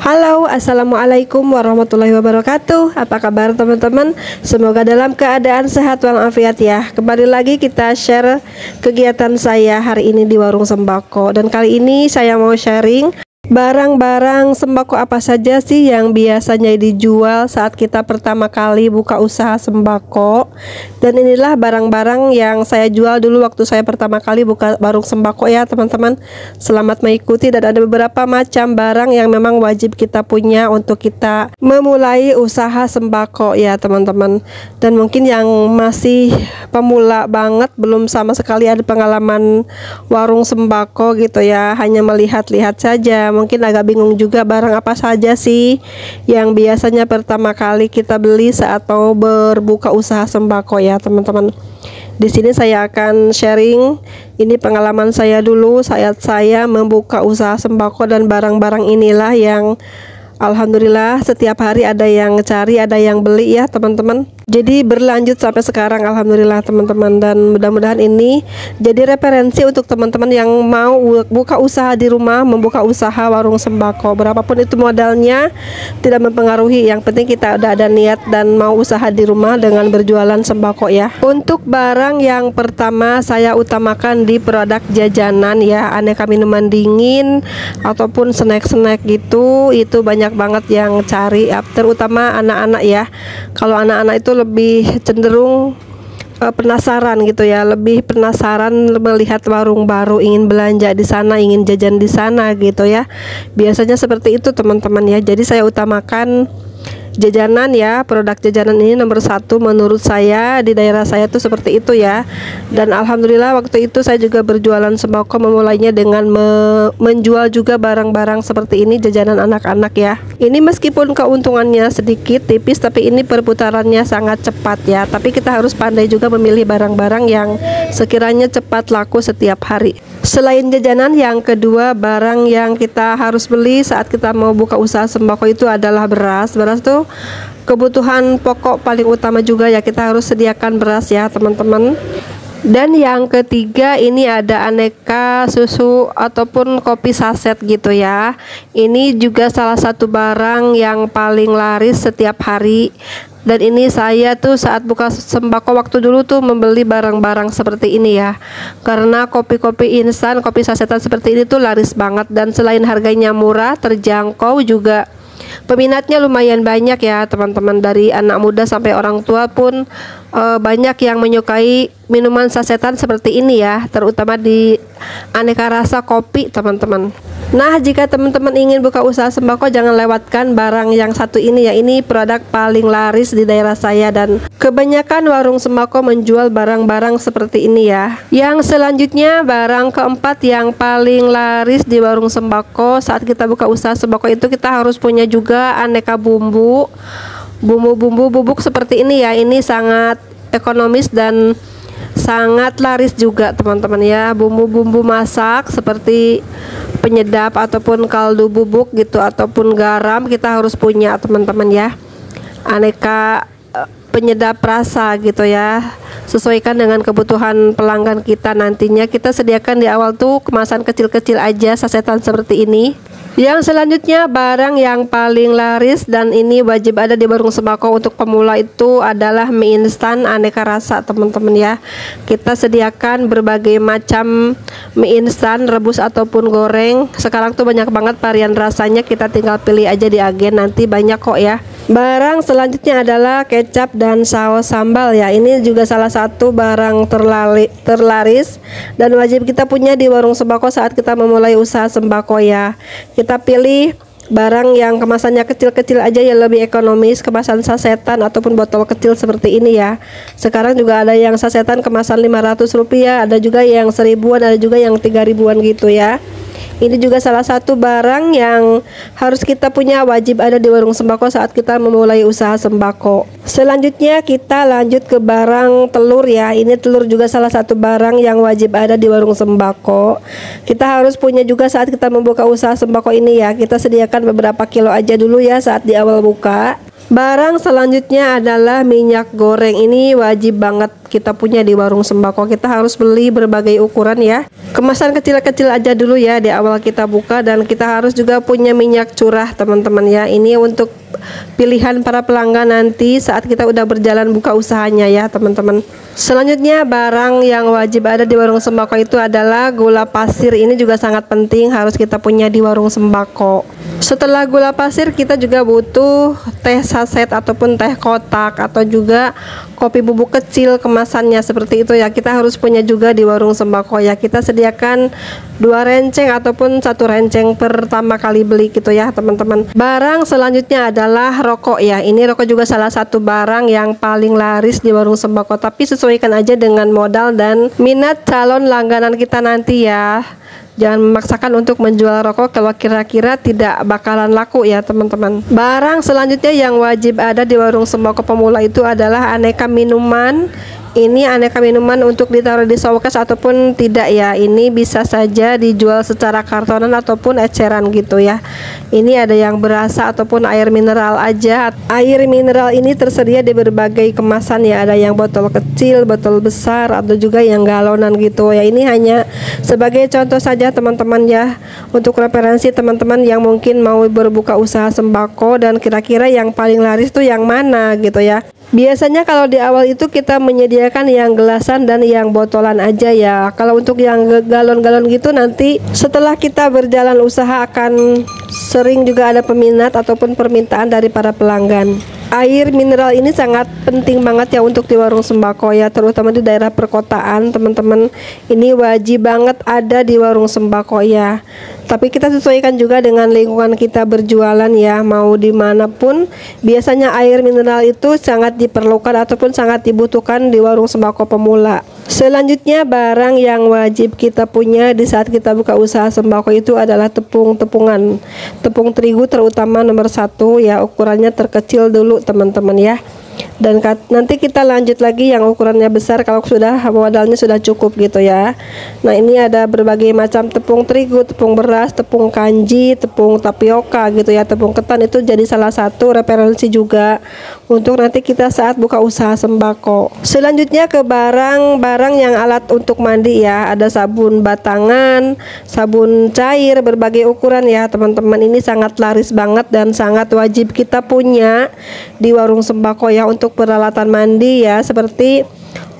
Halo, assalamualaikum warahmatullahi wabarakatuh. Apa kabar teman-teman? Semoga dalam keadaan sehat walafiat ya. Kembali lagi kita share kegiatan saya hari ini di warung sembako. Dan kali ini saya mau sharing barang-barang sembako apa saja sih yang biasanya dijual saat kita pertama kali buka usaha sembako. Dan inilah barang-barang yang saya jual dulu waktu saya pertama kali buka warung sembako ya teman-teman. Selamat mengikuti, dan ada beberapa macam barang yang memang wajib kita punya untuk kita memulai usaha sembako ya teman-teman. Dan mungkin yang masih pemula banget, belum sama sekali ada pengalaman warung sembako gitu ya, hanya melihat-lihat saja, mungkin agak bingung juga barang apa saja sih yang biasanya pertama kali kita beli saat mau berbuka usaha sembako ya teman-teman. Di sini saya akan sharing ini pengalaman saya dulu saat saya membuka usaha sembako, dan barang-barang inilah yang alhamdulillah setiap hari ada yang cari, ada yang beli ya teman-teman. Jadi berlanjut sampai sekarang alhamdulillah teman-teman, dan mudah-mudahan ini jadi referensi untuk teman-teman yang mau buka usaha di rumah, membuka usaha warung sembako. Berapapun itu modalnya tidak mempengaruhi, yang penting kita udah ada niat dan mau usaha di rumah dengan berjualan sembako ya. Untuk barang yang pertama saya utamakan di produk jajanan ya, aneka minuman dingin ataupun snack-snack gitu, itu banyak banget yang cari ya, terutama anak-anak ya. Kalau anak-anak itu lebih cenderung penasaran gitu ya, lebih penasaran melihat warung baru, ingin belanja di sana, ingin jajan di sana gitu ya. Biasanya seperti itu teman-teman ya. Jadi saya utamakan jajanan ya, produk jajanan ini nomor satu menurut saya di daerah saya tuh seperti itu ya. Dan alhamdulillah waktu itu saya juga berjualan sembako, memulainya dengan menjual juga barang-barang seperti ini, jajanan anak-anak ya. Ini meskipun keuntungannya sedikit tipis, tapi ini perputarannya sangat cepat ya. Tapi kita harus pandai juga memilih barang-barang yang sekiranya cepat laku setiap hari. Selain jajanan, yang kedua barang yang kita harus beli saat kita mau buka usaha sembako itu adalah beras. Beras tuh kebutuhan pokok paling utama juga ya, kita harus sediakan beras ya teman-teman. Dan yang ketiga ini ada aneka susu ataupun kopi saset gitu ya. Ini juga salah satu barang yang paling laris setiap hari. Dan ini saya tuh saat buka sembako waktu dulu tuh membeli barang-barang seperti ini ya. Karena kopi-kopi instan, kopi sasetan seperti ini tuh laris banget. Dan selain harganya murah, terjangkau, juga peminatnya lumayan banyak ya teman-teman. Dari anak muda sampai orang tua pun banyak yang menyukai minuman sasetan seperti ini ya, terutama di aneka rasa kopi teman-teman. Nah, jika teman-teman ingin buka usaha sembako, jangan lewatkan barang yang satu ini ya. Ini produk paling laris di daerah saya, dan kebanyakan warung sembako menjual barang-barang seperti ini ya. Yang selanjutnya barang keempat yang paling laris di warung sembako saat kita buka usaha sembako itu, kita harus punya juga aneka bumbu bubuk seperti ini ya. Ini sangat ekonomis dan sangat laris juga teman-teman ya. Bumbu-bumbu masak seperti penyedap ataupun kaldu bubuk gitu, ataupun garam, kita harus punya teman-teman ya. Aneka penyedap rasa gitu ya, sesuaikan dengan kebutuhan pelanggan kita. Nantinya kita sediakan di awal tuh kemasan kecil-kecil aja, sasetan seperti ini. Yang selanjutnya barang yang paling laris dan ini wajib ada di warung sembako untuk pemula itu adalah mie instan aneka rasa teman-teman ya. Kita sediakan berbagai macam mie instan, rebus ataupun goreng. Sekarang tuh banyak banget varian rasanya, kita tinggal pilih aja di agen, nanti banyak kok ya. Barang selanjutnya adalah kecap dan saus sambal ya. Ini juga salah satu barang terlaris dan wajib kita punya di warung sembako saat kita memulai usaha sembako ya. Kita pilih barang yang kemasannya kecil-kecil aja ya, lebih ekonomis, kemasan sasetan ataupun botol kecil seperti ini ya. Sekarang juga ada yang sasetan kemasan Rp500, ada juga yang 1000-an, ada juga yang 3000-an gitu ya. Ini juga salah satu barang yang harus kita punya, wajib ada di warung sembako saat kita memulai usaha sembako. Selanjutnya kita lanjut ke barang telur ya. Ini telur juga salah satu barang yang wajib ada di warung sembako. Kita harus punya juga saat kita membuka usaha sembako ini ya. Kita sediakan beberapa kilo aja dulu ya saat di awal buka. Barang selanjutnya adalah minyak goreng. Ini wajib banget kita punya di warung sembako. Kita harus beli berbagai ukuran ya. Kemasan kecil-kecil aja dulu ya di awal kita buka, dan kita harus juga punya minyak curah teman-teman ya. Ini untuk pilihan para pelanggan nanti saat kita udah berjalan buka usahanya ya teman-teman. Selanjutnya barang yang wajib ada di warung sembako itu adalah gula pasir. Ini juga sangat penting, harus kita punya di warung sembako. Setelah gula pasir kita juga butuh teh saset ataupun teh kotak, atau juga kopi bubuk kecil kemasannya seperti itu ya. Kita harus punya juga di warung sembako ya. Kita sediakan 2 renceng ataupun 1 renceng pertama kali beli gitu ya teman-teman. Barang selanjutnya adalah rokok ya. Ini rokok juga salah satu barang yang paling laris di warung sembako, tapi sesuaikan aja dengan modal dan minat calon langganan kita nanti ya. Jangan memaksakan untuk menjual rokok kalau kira-kira tidak bakalan laku ya teman-teman. Barang selanjutnya yang wajib ada di warung sembako pemula itu adalah aneka minuman. Ini aneka minuman untuk ditaruh di showcase ataupun tidak ya. Ini bisa saja dijual secara kartonan ataupun eceran gitu ya. Ini ada yang berasa ataupun air mineral aja. Air mineral ini tersedia di berbagai kemasan ya. Ada yang botol kecil, botol besar, atau juga yang galonan gitu ya. Ini hanya sebagai contoh saja teman-teman ya, untuk referensi teman-teman yang mungkin mau berbuka usaha sembako dan kira-kira yang paling laris tuh yang mana gitu ya. Biasanya kalau di awal itu kita menyediakan yang gelasan dan yang botolan aja ya. Kalau untuk yang galon-galon gitu nanti setelah kita berjalan usaha akan sering juga ada peminat ataupun permintaan dari para pelanggan. Air mineral ini sangat penting banget ya untuk di warung sembako ya, terutama di daerah perkotaan teman-teman. Ini wajib banget ada di warung sembako ya. Tapi kita sesuaikan juga dengan lingkungan kita berjualan ya, mau dimanapun. Biasanya air mineral itu sangat diperlukan ataupun sangat dibutuhkan di warung sembako pemula. Selanjutnya barang yang wajib kita punya di saat kita buka usaha sembako itu adalah tepung-tepungan. Tepung terigu terutama nomor 1 ya, ukurannya terkecil dulu teman-teman ya. Dan nanti kita lanjut lagi yang ukurannya besar kalau sudah modalnya sudah cukup gitu ya. Nah ini ada berbagai macam tepung terigu, tepung beras, tepung kanji, tepung tapioka gitu ya. Tepung ketan itu jadi salah satu referensi juga untuk nanti kita saat buka usaha sembako. Selanjutnya ke barang-barang yang alat untuk mandi ya. Ada sabun batangan, sabun cair berbagai ukuran ya teman-teman. Ini sangat laris banget dan sangat wajib kita punya di warung sembako ya, untuk peralatan mandi ya, seperti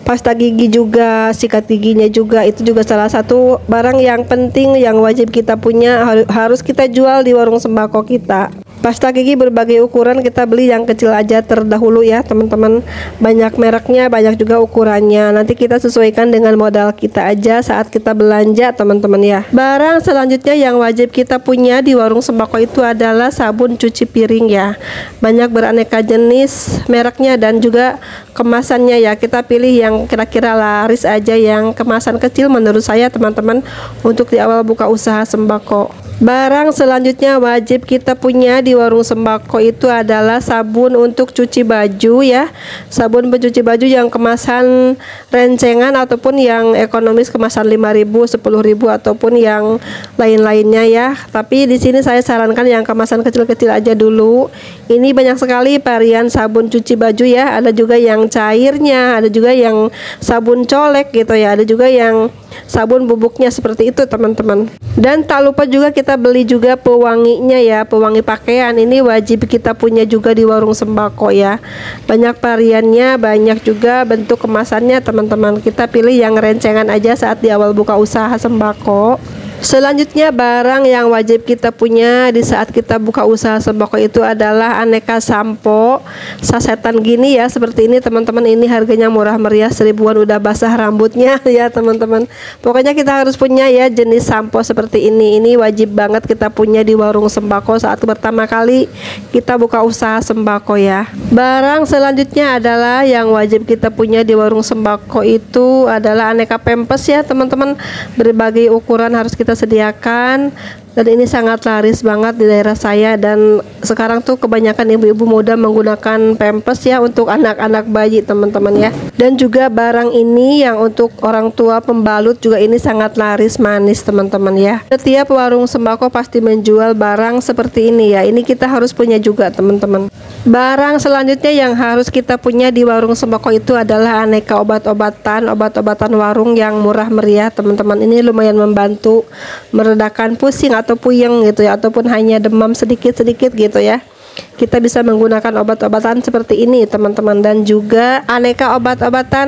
pasta gigi juga, sikat giginya juga. Itu juga salah satu barang yang penting yang wajib kita punya, harus kita jual di warung sembako kita. Pasta gigi berbagai ukuran, kita beli yang kecil aja terdahulu ya teman-teman. Banyak mereknya, banyak juga ukurannya. Nanti kita sesuaikan dengan modal kita aja saat kita belanja teman-teman ya. Barang selanjutnya yang wajib kita punya di warung sembako itu adalah sabun cuci piring ya. Banyak beraneka jenis mereknya dan juga kemasannya ya. Kita pilih yang kira-kira laris aja, yang kemasan kecil menurut saya teman-teman, untuk di awal buka usaha sembako. Barang selanjutnya wajib kita punya di warung sembako itu adalah sabun untuk cuci baju ya. Sabun pencuci baju yang kemasan rencengan ataupun yang ekonomis kemasan 5.000, 10.000 ataupun yang lain-lainnya ya. Tapi di sini saya sarankan yang kemasan kecil-kecil aja dulu. Ini banyak sekali varian sabun cuci baju ya. Ada juga yang cairnya, ada juga yang sabun colek gitu ya. Ada juga yang sabun bubuknya seperti itu teman-teman. Dan tak lupa juga kita beli juga pewanginya ya, pewangi pakaian. Ini wajib kita punya juga di warung sembako ya. Banyak variannya, banyak juga bentuk kemasannya teman-teman. Kita pilih yang rencengan aja saat di awal buka usaha sembako. Selanjutnya barang yang wajib kita punya di saat kita buka usaha sembako itu adalah aneka sampo sasetan gini ya, seperti ini teman-teman. Ini harganya murah meriah, 1000-an udah basah rambutnya ya teman-teman. Pokoknya kita harus punya ya jenis sampo seperti ini. Ini wajib banget kita punya di warung sembako saat pertama kali kita buka usaha sembako ya. Barang selanjutnya adalah yang wajib kita punya di warung sembako itu adalah aneka pempes ya teman-teman. Berbagai ukuran harus kita sediakan, dan ini sangat laris banget di daerah saya. Dan sekarang tuh kebanyakan ibu-ibu muda menggunakan pampers ya untuk anak-anak bayi teman-teman ya. Dan juga barang ini yang untuk orang tua pembalut juga ini sangat laris manis teman-teman ya. Setiap warung sembako pasti menjual barang seperti ini ya. Ini kita harus punya juga teman-teman. Barang selanjutnya yang harus kita punya di warung sembako itu adalah aneka obat-obatan warung yang murah meriah teman-teman. Ini lumayan membantu meredakan pusing atau puyeng gitu ya, ataupun hanya demam sedikit-sedikit gitu ya. Kita bisa menggunakan obat-obatan seperti ini teman-teman, dan juga aneka obat-obatan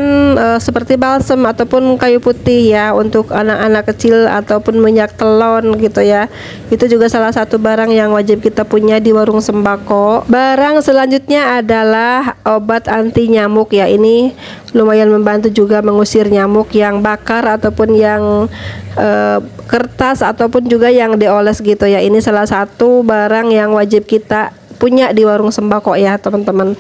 seperti balsem ataupun kayu putih ya untuk anak-anak kecil ataupun minyak telon gitu ya. Itu juga salah satu barang yang wajib kita punya di warung sembako. Barang selanjutnya adalah obat anti nyamuk ya. Ini lumayan membantu juga mengusir nyamuk yang bakar ataupun yang kertas ataupun juga yang dioles gitu ya. Ini salah satu barang yang wajib kita punya di warung sembako ya teman-teman,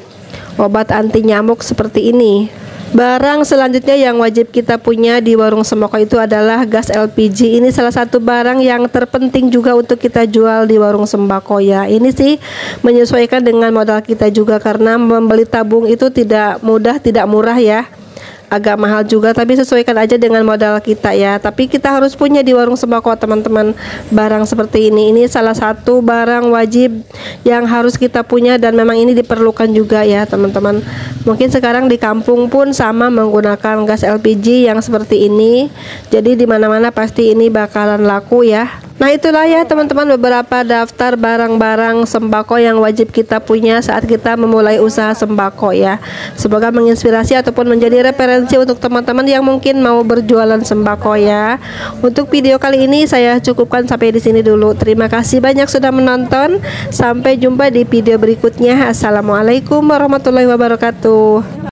obat anti nyamuk seperti ini. Barang selanjutnya yang wajib kita punya di warung sembako itu adalah gas LPG. Ini salah satu barang yang terpenting juga untuk kita jual di warung sembako ya. Ini sih menyesuaikan dengan modal kita juga, karena membeli tabung itu tidak mudah, tidak murah ya, agak mahal juga, tapi sesuaikan aja dengan modal kita ya. Tapi kita harus punya di warung sembako teman-teman barang seperti ini. Ini salah satu barang wajib yang harus kita punya dan memang ini diperlukan juga ya teman-teman. Mungkin sekarang di kampung pun sama menggunakan gas LPG yang seperti ini, jadi dimana-mana pasti ini bakalan laku ya. Nah itulah ya teman-teman beberapa daftar barang-barang sembako yang wajib kita punya saat kita memulai usaha sembako ya. Semoga menginspirasi ataupun menjadi referensi untuk teman-teman yang mungkin mau berjualan sembako ya. Untuk video kali ini saya cukupkan sampai di sini dulu. Terima kasih banyak sudah menonton. Sampai jumpa di video berikutnya. Assalamualaikum warahmatullahi wabarakatuh.